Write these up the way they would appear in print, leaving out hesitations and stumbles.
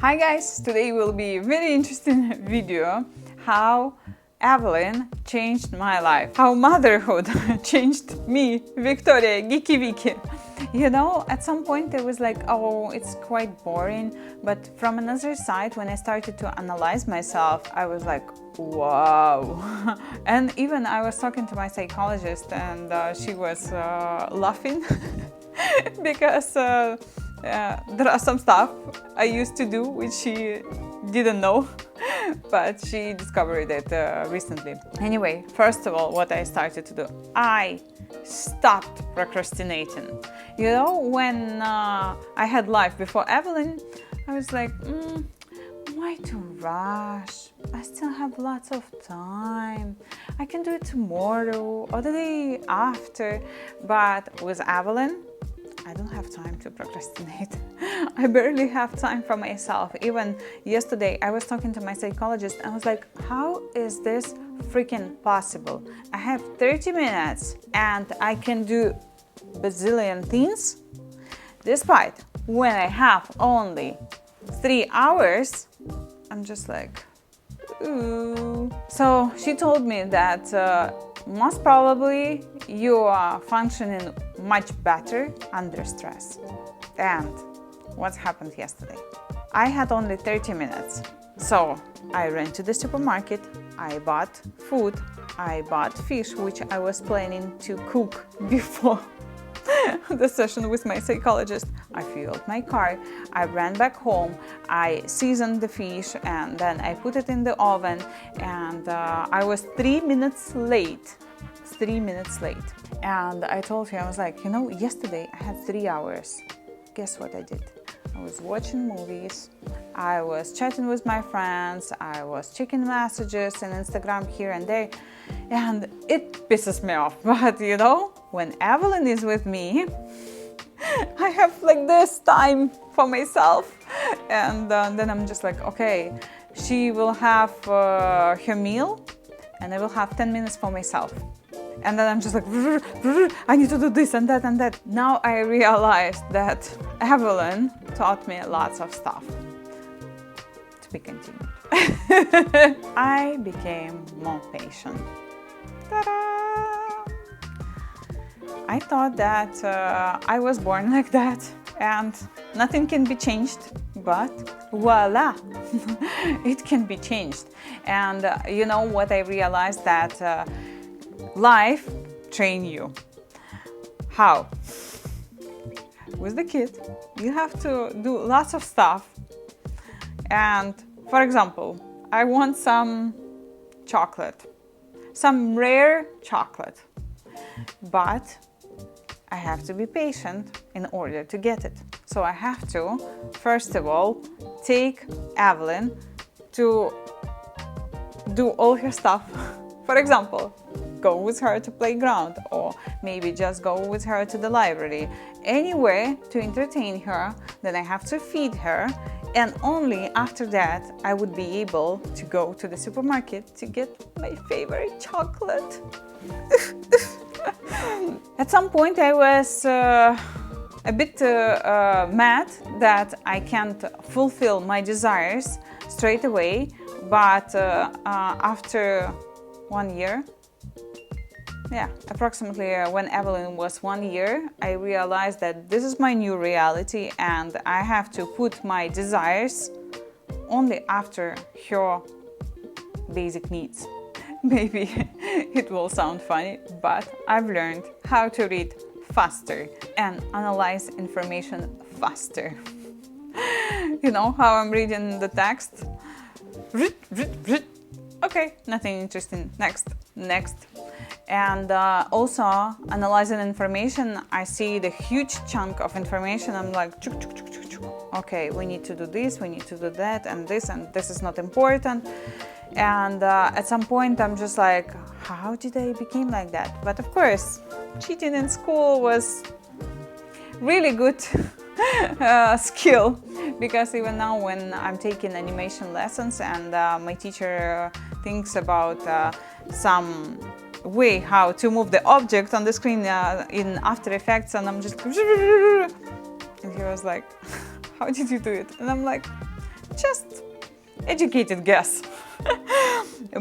Hi guys, today will be a very interesting video how Evelyn changed my life, how motherhood changed me, Victoria, Geeky Viky. You know, at some point I was like, oh, it's quite boring, but from another side, when I started to analyze myself, I was like, wow. And even I was talking to my psychologist and she was laughing because there are some stuff I used to do which she didn't know, but she discovered it recently. Anyway, first of all, what I started to do, I stopped procrastinating. You know, when I had life before Evelyn, I was like, why to rush? I still have lots of time. I can do it tomorrow or the day after. But with Evelyn, I don't have time to procrastinate. I barely have time for myself. Even yesterday, I was talking to my psychologist and I was like, how is this freaking possible? I have 30 minutes and I can do bazillion things, despite when I have only 3 hours, I'm just like, ooh. So she told me that most probably you are functioning much better under stress. And what happened yesterday? I had only 30 minutes. So I ran to the supermarket, I bought food, I bought fish, which I was planning to cook before the session with my psychologist. I fueled my car, I ran back home, I seasoned the fish and then I put it in the oven and I was 3 minutes late. 3 minutes late. And I told her, I was like, you know, yesterday I had 3 hours. Guess what I did? I was watching movies, I was chatting with my friends, I was checking messages and Instagram here and there, and it pisses me off. But you know, when Evelyn is with me, I have like this time for myself. And then I'm just like, okay, she will have her meal and I will have 10 minutes for myself. And then I'm just like, I need to do this and that and that. Now I realized that Evelyn taught me lots of stuff. To be continued. I became more patient. Ta-da! I thought that I was born like that and nothing can be changed, but voila, it can be changed. And you know what I realized, that life train you. How? With the kid, you have to do lots of stuff. And for example, I want some chocolate, some rare chocolate, but I have to be patient in order to get it. So I have to, first of all, take Evelyn to do all her stuff. For example, go with her to playground, or maybe just go with her to the library. Anywhere to entertain her, then I have to feed her, and only after that I would be able to go to the supermarket to get my favorite chocolate. At some point I was a bit mad that I can't fulfill my desires straight away, but after 1 year, approximately when Evelyn was 1 year, I realized that this is my new reality and I have to put my desires only after her basic needs. Maybe it will sound funny, but I've learned how to read faster and analyze information faster. You know how I'm reading the text? Okay, nothing interesting. Next. And also analyzing information, I see the huge chunk of information. I'm like, chuk, chuk, chuk, chuk, chuk. Okay, we need to do this, we need to do that, and this is not important. And at some point, I'm just like, how did I become like that? But of course, cheating in school was really good skill, because even now when I'm taking animation lessons and my teacher thinks about some way how to move the object on the screen in After Effects, and I'm just, and he was like, how did you do it? And I'm like, Just educated guess.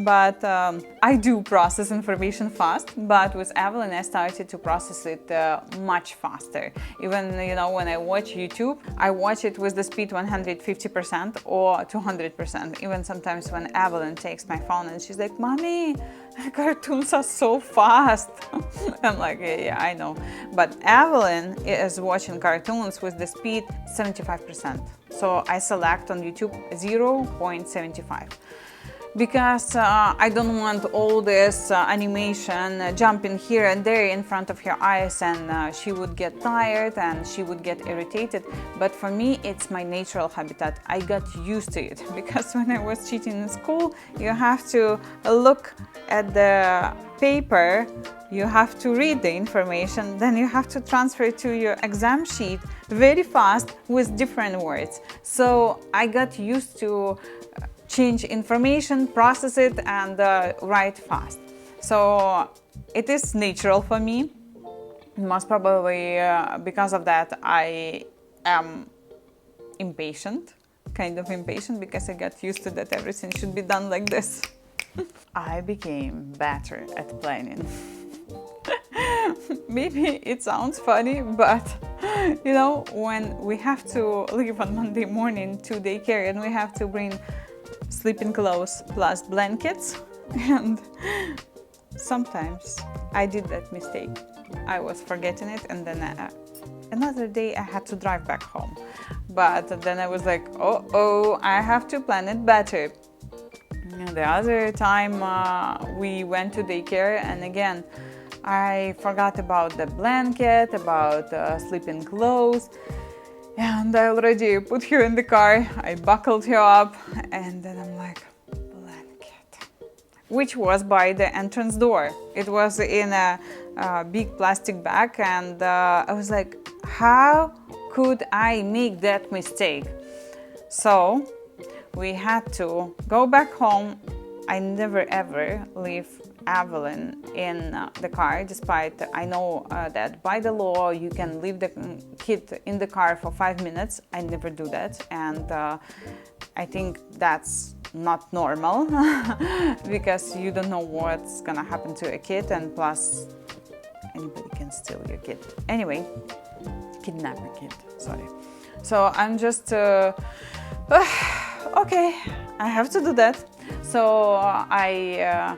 But I do process information fast, but with Evelyn I started to process it much faster. Even, when I watch YouTube, I watch it with the speed 150% or 200%. Even sometimes when Evelyn takes my phone and she's like, "Mommy, cartoons are so fast." I'm like, yeah, I know. But Evelyn is watching cartoons with the speed 75%. So I select on YouTube 0.75. Because I don't want all this animation jumping here and there in front of her eyes, and she would get tired and she would get irritated. But for me, it's my natural habitat. I got used to it because when I was teaching in school, you have to look at the paper, you have to read the information, then you have to transfer it to your exam sheet very fast with different words. So I got used to change information, process it, and write fast. So it is natural for me. Most probably because of that I am impatient, kind of impatient, because I got used to that everything should be done like this. I became better at planning. Maybe it sounds funny, but when we have to leave on Monday morning to daycare and we have to bring sleeping clothes plus blankets, and sometimes I did that mistake. I was forgetting it, and then another day I had to drive back home. But then I was like, oh, I have to plan it better. And the other time we went to daycare, and again I forgot about the blanket, about sleeping clothes. And I already put her in the car, I buckled her up, and then I'm like, blanket. Which was by the entrance door. It was in a big plastic bag, and I was like, how could I make that mistake? So we had to go back home. I never ever leave Evelyn in the car, despite I know that by the law you can leave the kid in the car for 5 minutes. I never do that, and I think that's not normal because you don't know what's gonna happen to a kid, and plus anybody can steal your kid. Anyway, kidnap a kid, sorry. So I'm just okay, I have to do that. So I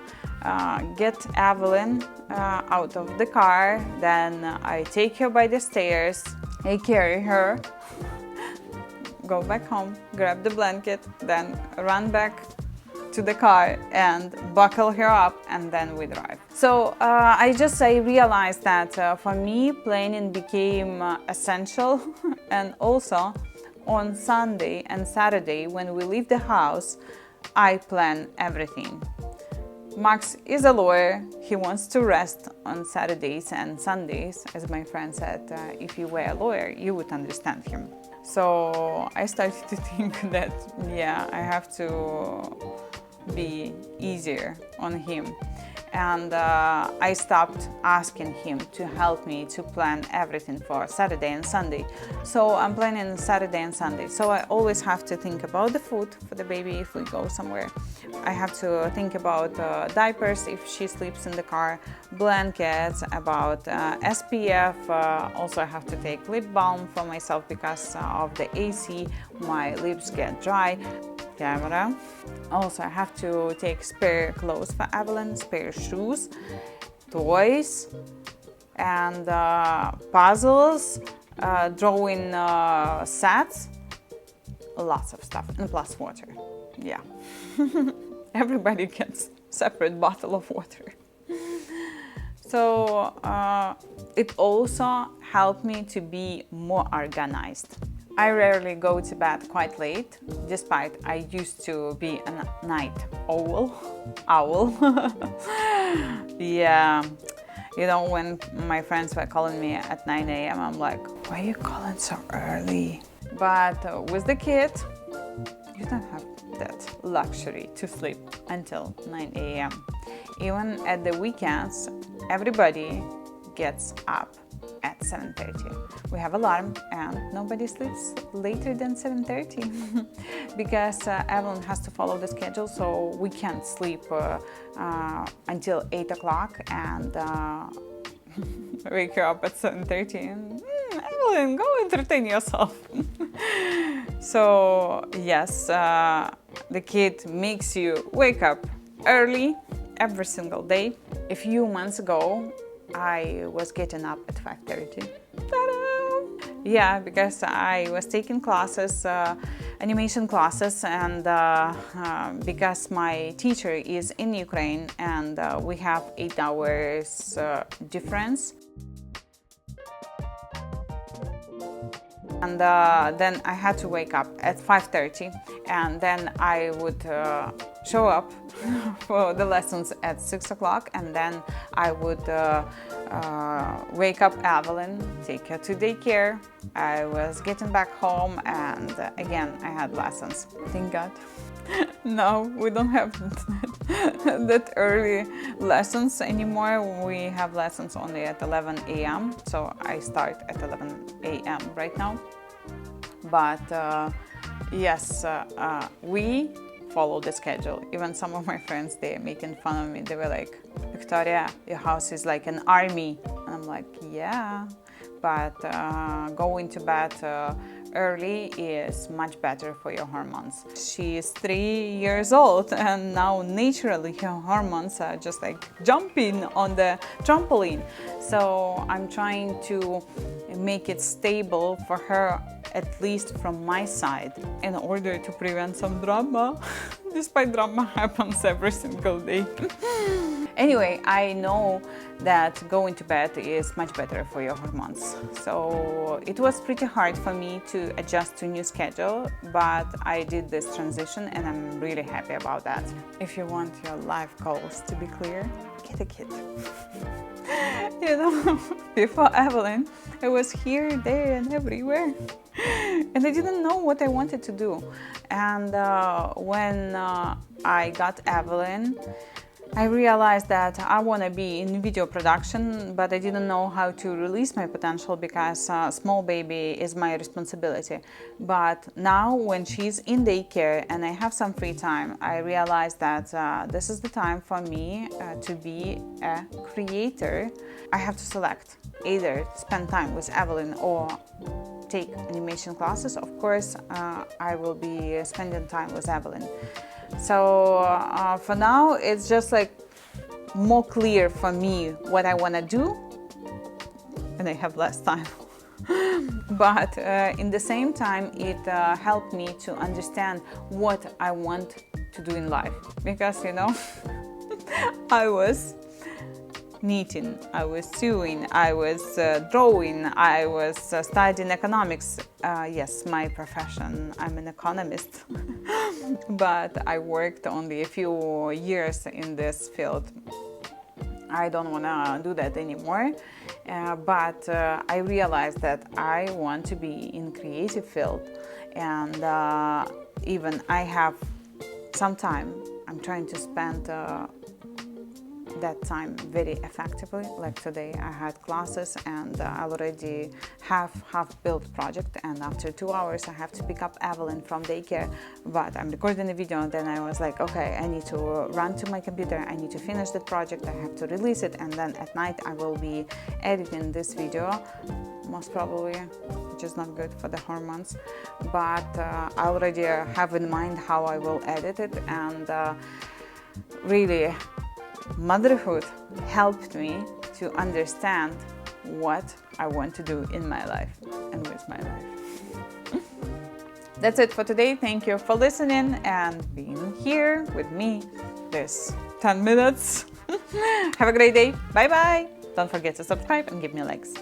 get Evelyn out of the car, then I take her by the stairs, I carry her, go back home, grab the blanket, then run back to the car and buckle her up, and then we drive. So I realized that for me planning became essential, and also on Sunday and Saturday when we leave the house, I plan everything. Max is a lawyer. He wants to rest on Saturdays and Sundays. As my friend said, if you were a lawyer, you would understand him. So I started to think that, yeah, I have to be easier on him. And I stopped asking him to help me to plan everything for Saturday and Sunday. So I'm planning Saturday and Sunday. So I always have to think about the food for the baby if we go somewhere. I have to think about diapers if she sleeps in the car, blankets, about SPF. Also I have to take lip balm for myself because of the AC. My lips get dry. Camera. Also, I have to take spare clothes for Evelyn, spare shoes, toys, and puzzles, drawing sets, lots of stuff, and plus water. Yeah, everybody gets separate bottle of water. So it also helped me to be more organized. I rarely go to bed quite late, despite I used to be a night owl. Yeah, when my friends were calling me at 9 a.m., I'm like, why are you calling so early? But with the kid, you don't have that luxury to sleep until 9 a.m. Even at the weekends, everybody gets up at 7:30. We have alarm and nobody sleeps later than 7:30 because Evelyn has to follow the schedule, so we can't sleep until 8 o'clock and wake her up at 7:30 and Evelyn, go entertain yourself. So yes, the kid makes you wake up early every single day. A few months ago, I was getting up at 5:30. Ta-da! Yeah, because I was taking classes, animation classes, and because my teacher is in Ukraine and we have 8 hours difference. And then I had to wake up at 5:30, and then I would show up for the lessons at 6 o'clock, and then I would wake up Evelyn, take her to daycare. I was getting back home, and again I had lessons. Thank God. No, we don't have that early lessons anymore. We have lessons only at 11 a.m. So I start at 11 a.m. right now. But yes, we follow the schedule. Even some of my friends, they're making fun of me. They were like, Victoria, your house is like an army. And I'm like, yeah, but going to bed early is much better for your hormones. She is 3 years old and now naturally her hormones are just like jumping on the trampoline. So I'm trying to make it stable for her, at least from my side, in order to prevent some drama. Despite drama happens every single day. Anyway, I know that going to bed is much better for your hormones. So it was pretty hard for me to adjust to new schedule, but I did this transition and I'm really happy about that. If you want your life goals to be clear, get a kid. You know, before Evelyn, I was here, there and everywhere. And I didn't know what I wanted to do. And when I got Evelyn, I realized that I want to be in video production, but I didn't know how to release my potential because small baby is my responsibility. But now when she's in daycare and I have some free time, I realized that this is the time for me to be a creator. I have to select either spend time with Evelyn or take animation classes. Of course, I will be spending time with Evelyn. So for now, it's just like more clear for me what I want to do, and I have less time. But in the same time, it helped me to understand what I want to do in life. Because, you know, I was knitting, I was sewing, I was drawing, I was studying economics. Yes, my profession, I'm an economist. But I worked only a few years in this field. I don't want to do that anymore. But I realized that I want to be in creative field. And even I have some time, I'm trying to spend that time very effectively. Like today I had classes and I already have half-built project, and after 2 hours I have to pick up Evelyn from daycare, but I'm recording a video, and then I was like, okay, I need to run to my computer, I need to finish the project, I have to release it, and then at night I will be editing this video, most probably, which is not good for the hormones, but I already have in mind how I will edit it. And really, motherhood helped me to understand what I want to do in my life and with my life. That's it for today. Thank you for listening and being here with me this 10 minutes. Have a great day. Bye bye. Don't forget to subscribe and give me likes.